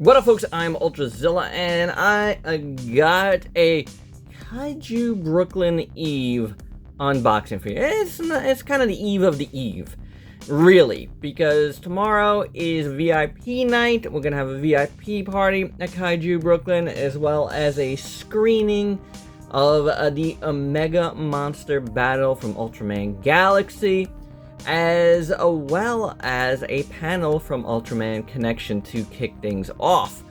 What up, folks? I'm Ultrazilla, and I got a Kaiju Brooklyn Eve unboxing for you. It's kind of the eve of the eve, really, because tomorrow is VIP night. We're gonna have a VIP party at Kaiju Brooklyn, as well as a screening of the Omega Monster Battle from Ultraman Galaxy, as well as a panel from Ultraman Connection to kick things off,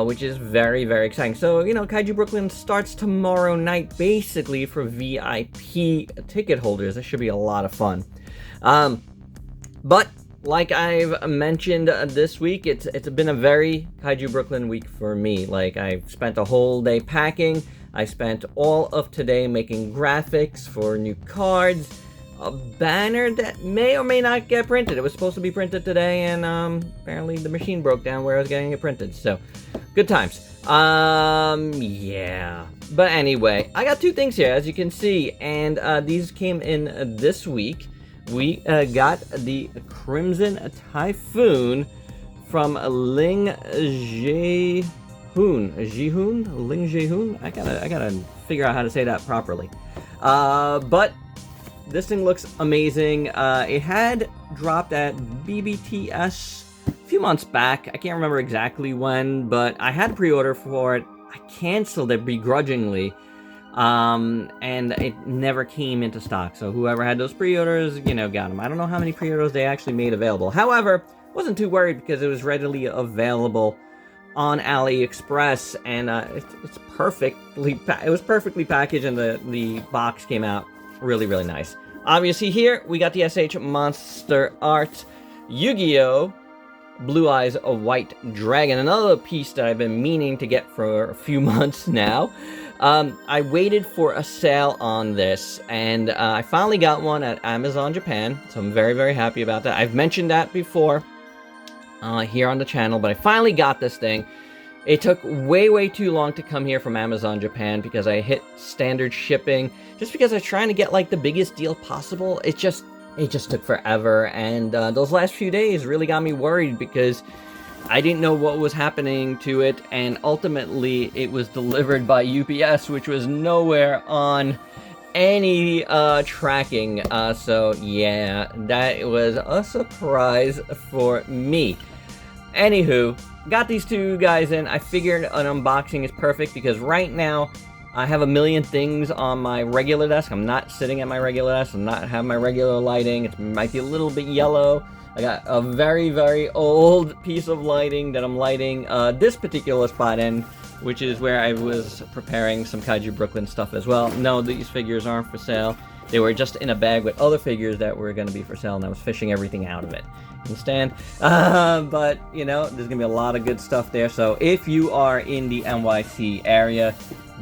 which is very, very exciting. So, you know, Kaiju Brooklyn starts tomorrow night, basically, for VIP ticket holders. This should be a lot of fun. But, like I've mentioned this week, it's been a very Kaiju Brooklyn week for me. Like, I've spent a whole day packing. I spent all of today making graphics for new cards, a banner that may or may not get printed. It was supposed to be printed today, and apparently the machine broke down where I was getting it printed. So, good times. Yeah. But anyway, I got two things here, as you can see, and these came in this week. We got the Crimson Typhoon from LING JIHUN. JIHUN? LING JIHUN? I gotta figure out how to say that properly. But this thing looks amazing. It had dropped at BBTS a few months back. I can't remember exactly when, but I had pre-order for it. I canceled it begrudgingly, and it never came into stock. So whoever had those pre-orders, you know, got them. I don't know how many pre-orders they actually made available. However, wasn't too worried because it was readily available on AliExpress, and it's perfectly. It was perfectly packaged, and the box came out really, really nice. Obviously, here we got the SH MONSTERARTS Yu-Gi-Oh! Blue Eyes a White Dragon, another piece that I've been meaning to get for a few months now. I waited for a sale on this, and I finally got one at Amazon Japan, so I'm very, very happy about that. I've mentioned that before here on the channel, but I finally got this thing. It took way, way too long to come here from Amazon Japan because I hit standard shipping, just because I was trying to get like the biggest deal possible. It just took forever, and those last few days really got me worried because I didn't know what was happening to it, and ultimately it was delivered by UPS, which was nowhere on any tracking. So yeah, that was a surprise for me. Anywho, got these two guys in. I figured an unboxing is perfect because right now I have a million things on my regular desk. I'm not sitting at my regular desk. I'm not having my regular lighting. It might be a little bit yellow. I got a very, very old piece of lighting that I'm lighting this particular spot in, which is where I was preparing some Kaiju Brooklyn stuff as well. No, these figures aren't for sale. They were just in a bag with other figures that were going to be for sale, and I was fishing everything out of it. Understand? But, you know, there's going to be a lot of good stuff there. So if you are in the NYC area,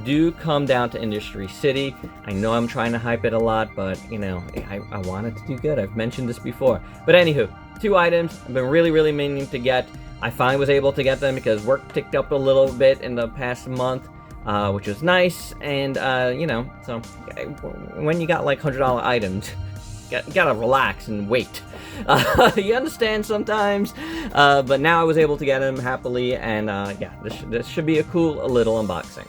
do come down to Industry City. I know I'm trying to hype it a lot, but, you know, I want it to do good. I've mentioned this before. But anywho, two items I've been really, really meaning to get. I finally was able to get them because work picked up a little bit in the past month, which was nice. And, you know, so when you got like $100 items, you gotta relax and wait. You understand sometimes, but now I was able to get them happily, and yeah, this should be a cool little unboxing.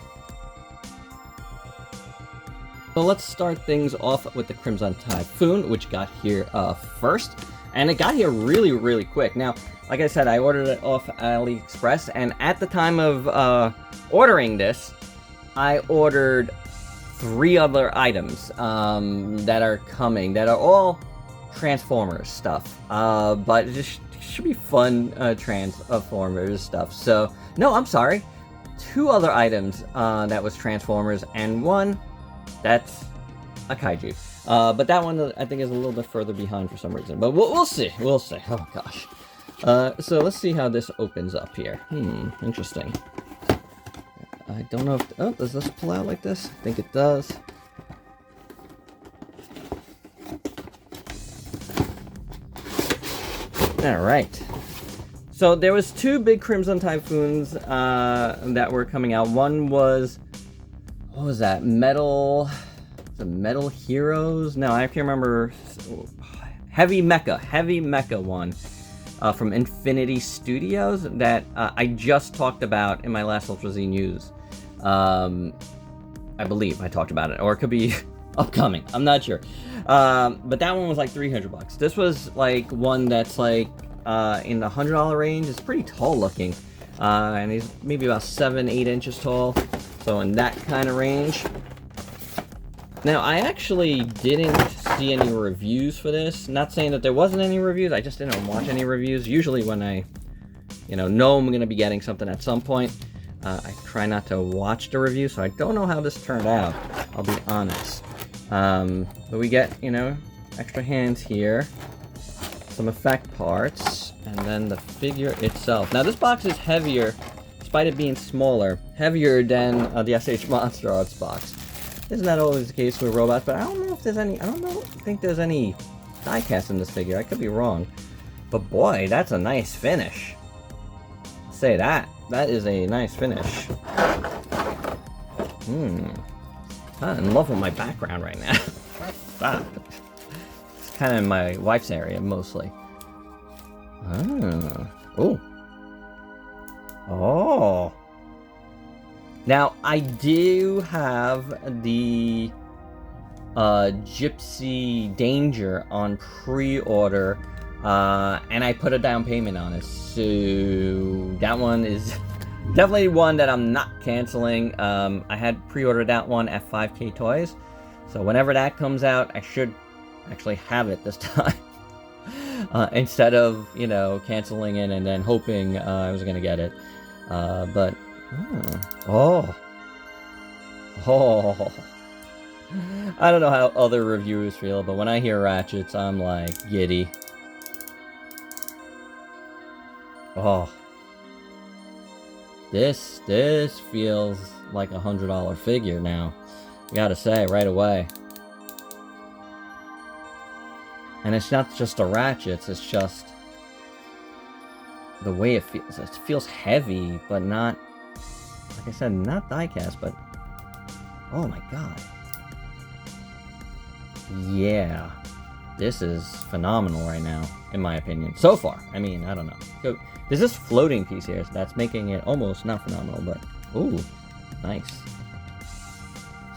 So let's start things off with the Crimson Typhoon, which got here first, and it got here really, really quick. Now, like I said, I ordered it off AliExpress, and at the time of ordering this, I ordered 3 other items that are coming, that are all Transformers stuff, but it just should be fun Transformers stuff. So, no, I'm sorry, 2 other items that was Transformers, and one that's a Kaiju. But that one I think is a little bit further behind for some reason, but we'll see, we'll see. Oh gosh. So let's see how this opens up here. Interesting. I don't know if... Oh, does this pull out like this? I think it does. Alright. So there was 2 big Crimson Typhoons that were coming out. One was... What was that? Metal Heroes? No, I can't remember. Heavy Mecha one. from Infinity Studios that I just talked about in my last Ultra Z News. I believe I talked about it, or it could be upcoming. I'm not sure. But that one was like 300 bucks. This was like one that's like in the $100 range. It's pretty tall looking. And he's maybe about 7-8 inches tall. So in that kind of range. Now, I actually didn't see any reviews for this. Not saying that there wasn't any reviews. I just didn't watch any reviews. Usually when I, know I'm going to be getting something at some point, I try not to watch the review. So I don't know how this turned out. I'll be honest. But we get, extra hands here. Some effect parts. And then the figure itself. Now, this box is heavier, despite it being smaller. Heavier than the SH MONSTERARTS box. Isn't that always the case with robots? But I don't know if there's any. I don't think there's any die-cast in this figure. I could be wrong. But boy, that's a nice finish. Say that. That is a nice finish. I'm in love with my background right now. Stop. It's kind of in my wife's area mostly. Oh. Oh. Now, I do have the Gypsy Danger on pre-order, and I put a down payment on it, so that one is definitely one that I'm not canceling. I had pre-ordered that one at 5K Toys, so whenever that comes out, I should actually have it this time, instead of, canceling it and then hoping I was going to get it, but... Oh. I don't know how other reviewers feel, but when I hear ratchets, I'm like giddy. Oh. This feels like a $100 figure now. Gotta say, right away. And it's not just the ratchets, it's just the way it feels. It feels heavy, but not... Like I said, not die-cast, but... Oh my god. Yeah. This is phenomenal right now, in my opinion. So far. I mean, I don't know. So, there's this floating piece here that's making it almost not phenomenal, but... Ooh. Nice.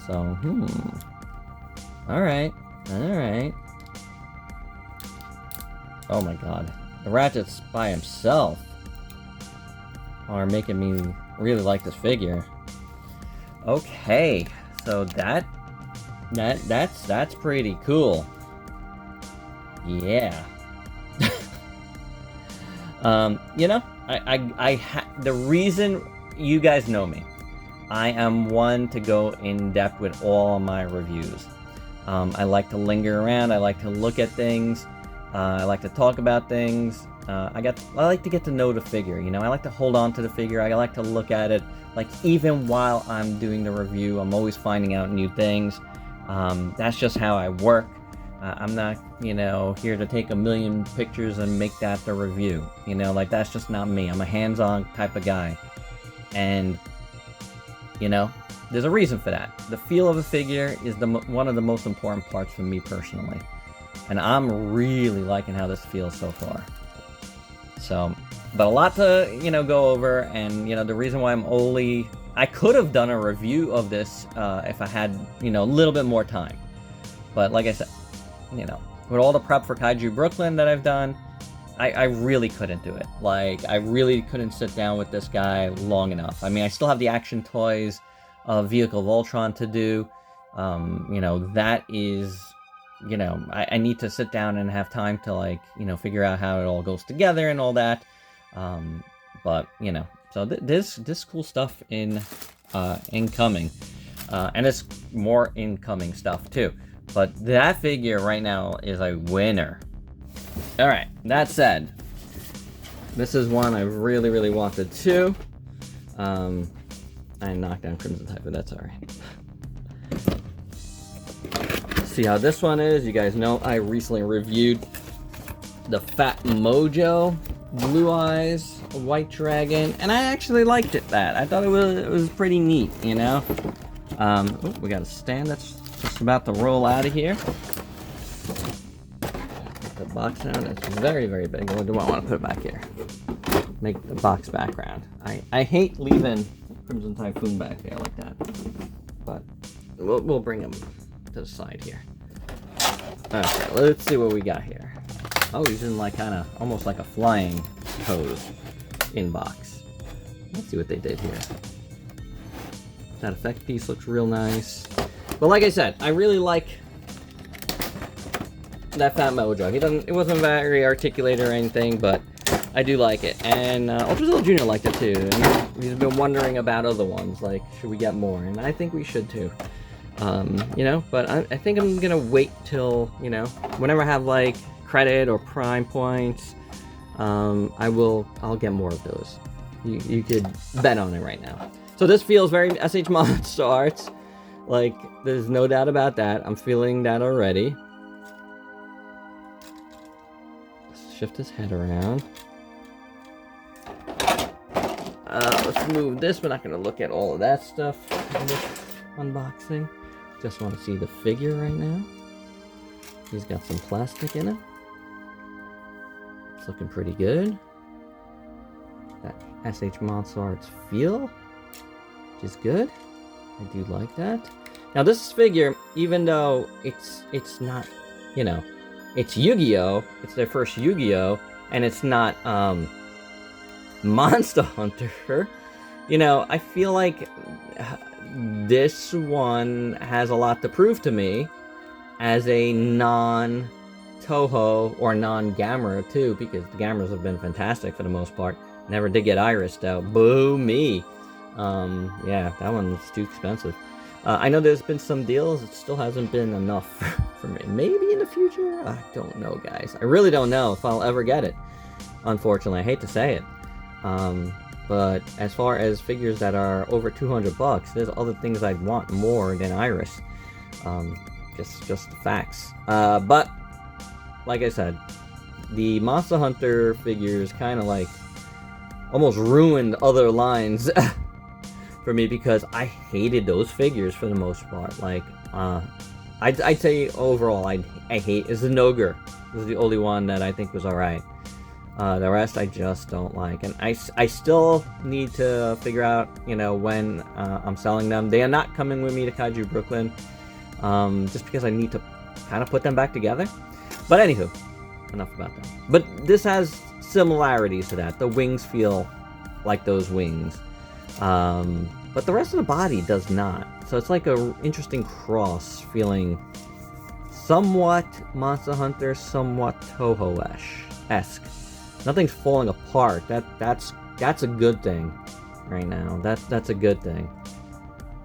So, Alright. Alright. Oh my god. The ratchets by himself are making me really like this figure. Okay, so that's pretty cool. Yeah. The reason, you guys know me, I am one to go in depth with all my reviews. I like to linger around. I like to look at things. I like to talk about things. I like to get to know the figure, I like to hold on to the figure. I like to look at it, like, even while I'm doing the review, I'm always finding out new things. That's just how I work. I'm not, here to take a million pictures and make that the review. Like, that's just not me. I'm a hands-on type of guy. And, there's a reason for that. The feel of a figure is one of the most important parts for me personally. And I'm really liking how this feels so far. So, but a lot to, go over, and, the reason why I could have done a review of this, if I had, a little bit more time. But like I said, with all the prep for Kaiju Brooklyn that I've done, I really couldn't do it. Like, I really couldn't sit down with this guy long enough. I mean, I still have the Action Toys Vehicle of Ultron to do. That is... I need to sit down and have time to, like, figure out how it all goes together and all that. But, so this cool stuff incoming. And it's more incoming stuff, too. But that figure right now is a winner. Alright, that said, this is one I really, really wanted too. I knocked down Crimson Typhoon, that's alright. See how this one is. You guys know I recently reviewed the Fat Mojo Blue Eyes White Dragon, and I actually liked that. I thought it was pretty neat, Oh, we got a stand that's just about to roll out of here. Put the box sound. It's very, very big. Or do I want to put it back here? Make the box background. I hate leaving Crimson Typhoon back there like that. But we'll bring him to the side here. Okay, let's see what we got here. Oh, he's in like kind of almost like a flying pose in box. Let's see what they did here. That effect piece looks real nice. But like I said, I really like that Fat Mojo. It wasn't very articulated or anything, but I do like it. And Ultrazilla Jr. liked it too. And he's been wondering about other ones, like, should we get more? And I think we should too. You know, but I think I'm gonna wait till, you know, whenever I have like credit or prime points, I'll get more of those. You could bet on it right now. So this feels very SH MONSTERARTS. Like, there's no doubt about that. I'm feeling that already. Let's shift his head around. Let's move this. We're not going to look at all of that stuff in this unboxing. Just want to see the figure right now. He's got some plastic in it. It's looking pretty good. That SH MONSTERARTS feel, which is good. I do like that. Now this figure, even though it's not, you know, it's Yu-Gi-Oh! It's their first Yu-Gi-Oh! And it's not Monster Hunter. You know, I feel like this one has a lot to prove to me as a non-Toho or non-Gamera too, because the Gameras have been fantastic for the most part. Never did get Iris though. Boo me. Yeah, that one's too expensive. I know there's been some deals. It still hasn't been enough for me. Maybe in the future? I don't know, guys. I really don't know if I'll ever get it. Unfortunately, I hate to say it. But as far as figures that are over 200 bucks, there's other things I'd want more than Iris. Just the facts. But like I said, the Monster Hunter figures kind of like almost ruined other lines for me, because I hated those figures for the most part. Like, I'd say overall, I hate is the Nogur. This is the only one that I think was alright. The rest I just don't like, and I still need to figure out, you know, when I'm selling them. They are not coming with me to Kaiju Brooklyn, just because I need to kind of put them back together. But anywho, enough about that. But this has similarities to that. The wings feel like those wings, but the rest of the body does not. So it's like a interesting cross, feeling somewhat Monster Hunter, somewhat Toho-esque. Nothing's falling apart. That's a good thing right now. That's a good thing.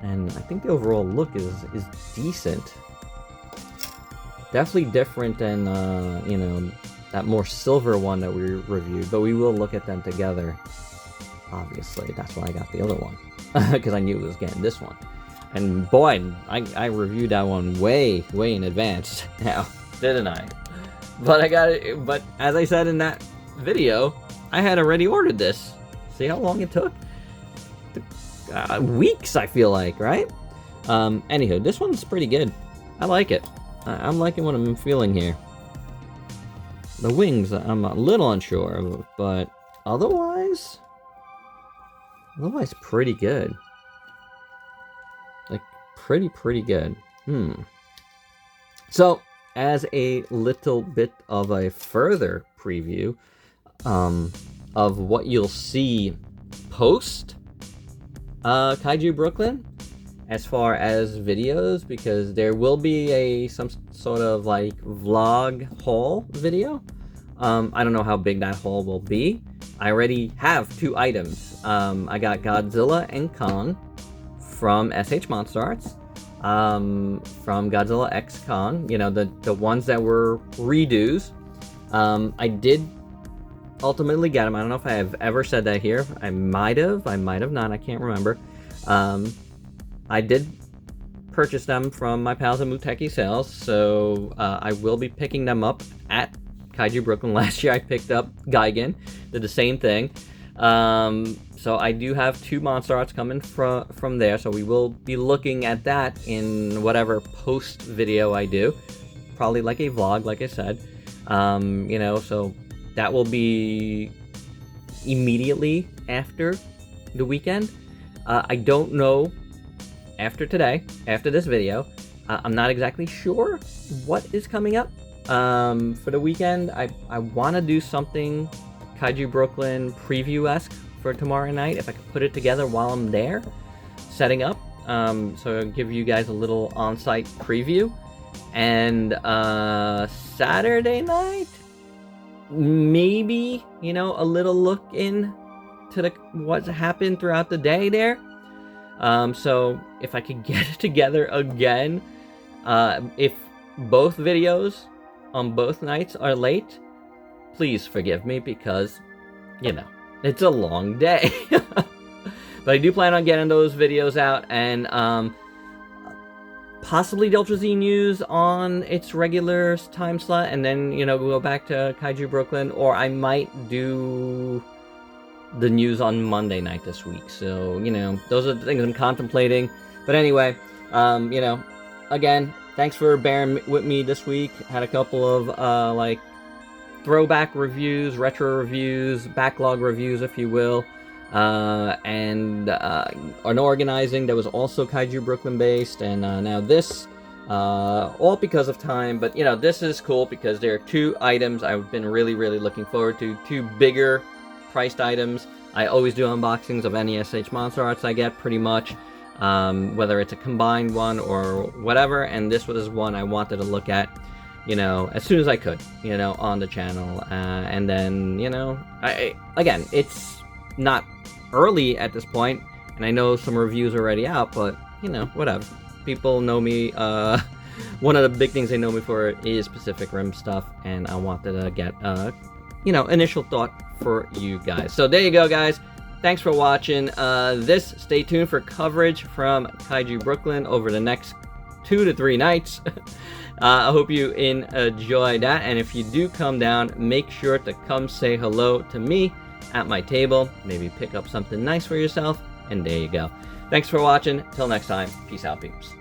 And I think the overall look is decent. Definitely different than you know, that more silver one that we reviewed, but we will look at them together. Obviously, that's why I got the other one, because I knew it was getting this one. And boy, I reviewed that one way in advance now, didn't I? But I got it. But as I said in that video, I had already ordered this. See how long it took? Weeks, I feel like, right? Anywho, this one's pretty good. I like it. I'm liking what I'm feeling here. The wings, I'm a little unsure of, but otherwise pretty good. Like, pretty good. So, as a little bit of a further preview of what you'll see post Kaiju Brooklyn, as far as videos, because there will be some sort of like vlog haul video. I don't know how big that haul will be. I already have 2 items. I got Godzilla and Kong from SH MONSTERARTS, from Godzilla X Kong, you know, the ones that were redos. I did ultimately get them. I don't know if I have ever said that here. I might have not. I can't remember. I did purchase them from my pals at Muteki Sales, so I will be picking them up at Kaiju Brooklyn. Last year I picked up Gigan, did the same thing. So I do have 2 MONSTERARTS coming from there, so we will be looking at that in whatever post video I do. Probably like a vlog, like I said. You know, so that will be immediately after the weekend. I don't know after today, after this video. I'm not exactly sure what is coming up for the weekend. I want to do something Kaiju Brooklyn preview-esque for tomorrow night, if I could put it together while I'm there setting up. So I'll give you guys a little on-site preview. And Saturday night, maybe, you know, a little look in to what happened throughout the day there. So if I could get it together again, if both videos on both nights are late, please forgive me, because, you know, it's a long day. But I do plan on getting those videos out, and possibly the Ultra Z News on its regular time slot, and then, you know, go back to Kaiju Brooklyn, or I might do the news on Monday night this week. So, you know, those are the things I'm contemplating. But anyway, you know, again, thanks for bearing with me this week. Had a couple of like throwback reviews, retro reviews, backlog reviews, if you will, and an organizing that was also Kaiju Brooklyn based, and now this, all because of time. But, you know, this is cool because there are two items I've been really looking forward to, two bigger priced items. I always do unboxings of any SH Monster Arts I get, pretty much, whether it's a combined one or whatever, and this was one I wanted to look at, you know, as soon as I could, you know, on the channel. And then, you know, again, it's not early at this point, and I know some reviews are already out, but, you know, whatever. People know me. One of the big things they know me for is Pacific Rim stuff, and I wanted to get, you know, initial thought for you guys. So there you go, guys. Thanks for watching this. Stay tuned for coverage from Kaiju Brooklyn over the next 2 to 3 nights. I hope you enjoy that, and if you do come down, make sure to come say hello to me at my table. Maybe pick up something nice for yourself, and there you go. Thanks for watching. Till next time, peace out, peeps.